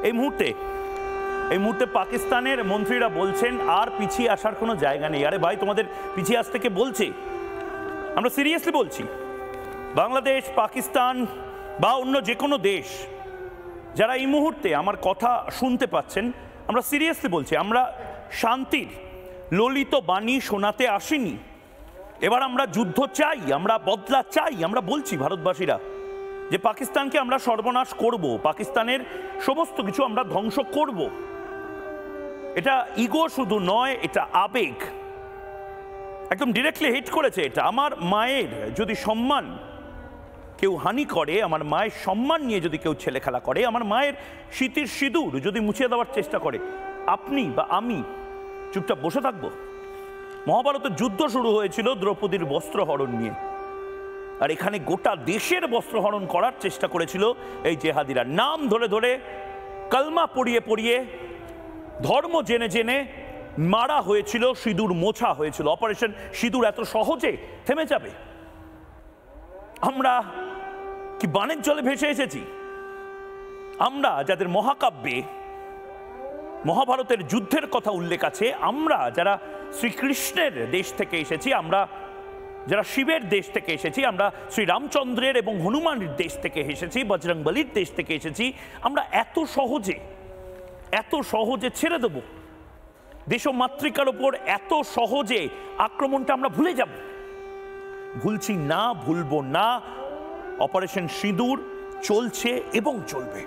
এই মুহূর্তে পাকিস্তানের মন্ত্রীরা বলছেন আর পিছিয়ে আসার কোনো জায়গা নেই। আরে ভাই, তোমাদের পিছিয়ে আসতে কে বলছে? আমরা সিরিয়াসলি বলছি, বাংলাদেশ, পাকিস্তান বা অন্য যে কোনো দেশ যারা এই মুহূর্তে আমার কথা শুনতে পাচ্ছেন, আমরা সিরিয়াসলি বলছি, আমরা শান্তির ললিত বাণী শোনাতে আসিনি। এবার আমরা যুদ্ধ চাই, আমরা বদলা চাই। আমরা বলছি ভারতবাসীরা যে পাকিস্তানকে আমরা সর্বনাশ করব, পাকিস্তানের সমস্ত কিছু আমরা ধ্বংস করব। এটা ইগো শুধু নয়, এটা আবেগ, একদম ডিরেক্টলি হিট করেছে এটা। আমার মায়ের যদি সম্মান কেউ হানি করে, আমার মায়ের সম্মান নিয়ে যদি কেউ ছেলে খেলা করে, আমার মায়ের স্মৃতির সিঁদুর যদি মুছিয়ে দেওয়ার চেষ্টা করে, আপনি বা আমি চুপচাপ বসে থাকবো? মহাভারতের যুদ্ধ শুরু হয়েছিল দ্রৌপদীর বস্ত্রহরণ নিয়ে, আর এখানে গোটা দেশের বস্ত্রহরণ করার চেষ্টা করেছিল এই জেহাদিরা। নাম ধরে ধরে, কলমা পড়িয়ে পড়িয়ে, ধর্ম জেনে জেনে মারা হয়েছিল, সিঁদুর মোছা হয়েছিল। অপারেশন সিঁদুর এত সহজে থেমে যাবে? আমরা কি বানের জলে ভেসে এসেছি? আমরা যাদের মহাকাব্যে মহাভারতের যুদ্ধের কথা উল্লেখ আছে, আমরা যারা শ্রীকৃষ্ণের দেশ থেকে এসেছি, আমরা যারা শিবের দেশ থেকে এসেছি, আমরা শ্রীরামচন্দ্রের এবং হনুমানের দেশ থেকে এসেছি, বজরংবলীর দেশ থেকে এসেছি, আমরা এত সহজে ছেড়ে দেব? দেশমাতৃকার ওপর এত সহজে আক্রমণটা আমরা ভুলে যাব? ভুলছি না, ভুলবো না। অপারেশন সিঁদুর চলছে এবং চলবে।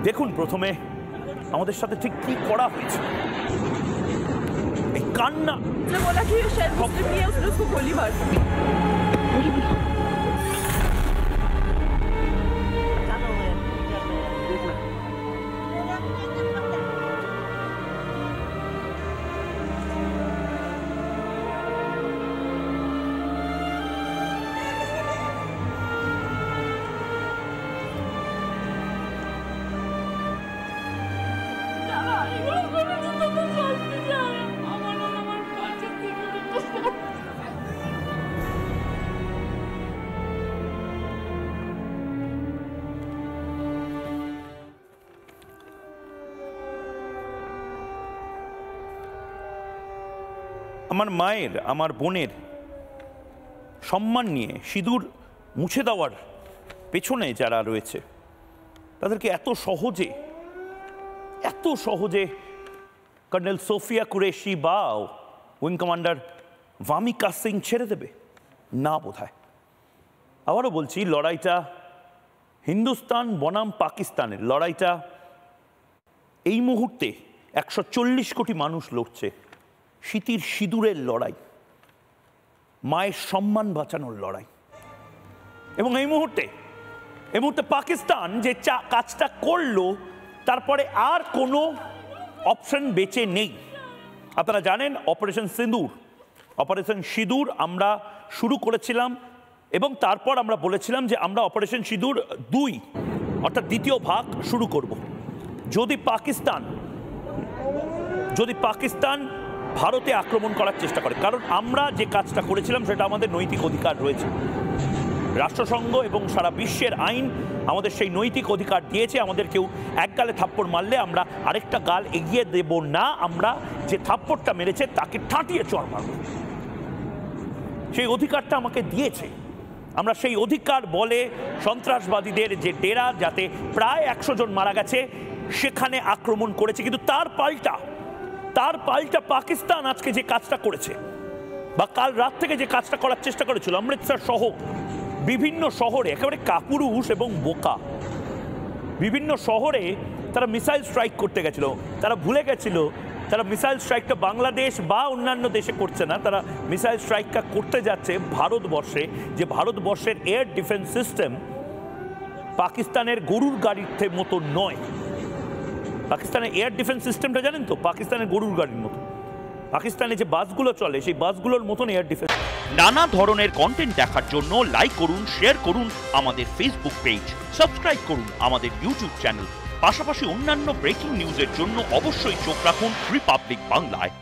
দেখুন প্রথমে আমাদের সাথে ঠিক কি করা হয়েছে। এই কান্না, আমার মায়ের, আমার বোনের সম্মান নিয়ে সিঁদুর মুছে দেওয়ার পেছনে যারা রয়েছে, তাদেরকে এত সহজে কর্নেল সোফিয়া কুরেশি বা উইং কমান্ডার ভামিকা সিং ছেড়ে দেবে? না বোধহয়। আবারও বলছি, লড়াইটা হিন্দুস্তান বনাম পাকিস্তানের লড়াইটা। এই মুহূর্তে 140 কোটি মানুষ লড়ছে। স্মৃতির সিঁদুরের লড়াই, মায়ের সম্মান বাঁচানোর লড়াই। এবং এই মুহূর্তে পাকিস্তান যে কাজটা করলো, তারপরে আর কোনো অপশন বেঁচে নেই। আপনারা জানেন অপারেশন সিঁদুর আমরা শুরু করেছিলাম, এবং তারপর আমরা বলেছিলাম যে আমরা অপারেশন সিঁদুর 2 অর্থাৎ দ্বিতীয় ভাগ শুরু করব। যদি পাকিস্তান ভারতে আক্রমণ করার চেষ্টা করে, কারণ আমরা যে কাজটা করেছিলাম সেটা আমাদের নৈতিক অধিকার রয়েছে। রাষ্ট্রসংঘ এবং সারা বিশ্বের আইন আমাদের সেই নৈতিক অধিকার দিয়েছে। আমাদের কেউ এক গালে থাপ্পড় মারলে আমরা আরেকটা গাল এগিয়ে দেব না। আমরা যে থাপ্পড়টা মেরেছে তাকে ঠাঁটিয়ে চড় মারব, সেই অধিকারটা আমাকে দিয়েছে। আমরা সেই অধিকার বলে সন্ত্রাসবাদীদের যে ডেরা, যাতে প্রায় 100 জন মারা গেছে, সেখানে আক্রমণ করেছে। কিন্তু তার পাল্টা পাকিস্তান আজকে যে কাজটা করেছে, বা কাল রাত থেকে যে কাজটা করার চেষ্টা করেছিল, অমৃতসর সহ বিভিন্ন শহরে, একেবারে কাপুরুষ এবং বোকা বিভিন্ন শহরে তারা মিসাইল স্ট্রাইক করতে গেছিল। তারা ভুলে গেছিল তারা মিসাইল স্ট্রাইকটা বাংলাদেশ বা অন্যান্য দেশে করছে না, তারা মিসাইল স্ট্রাইকটা করতে যাচ্ছে ভারতবর্ষে। যে ভারতবর্ষের এয়ার ডিফেন্স সিস্টেম পাকিস্তানের গরুর গাড়ির মতো নয়। পাকিস্তানের এয়ার ডিফেন্স সিস্টেমটা জানেন তো, পাকিস্তানের গরুর গাড়ির মতো। পাকিস্তানে যে বাসগুলো চলে, সেই বাসগুলোর মতন এয়ার ডিফেন্স। নানা ধরনের কন্টেন্ট দেখার জন্য লাইক করুন, শেয়ার করুন আমাদের ফেসবুক পেজ, সাবস্ক্রাইব করুন আমাদের ইউটিউব চ্যানেল। পাশাপাশি অন্যান্য ব্রেকিং নিউজের জন্য অবশ্যই চোখ রাখুন রিপাবলিক বাংলায়।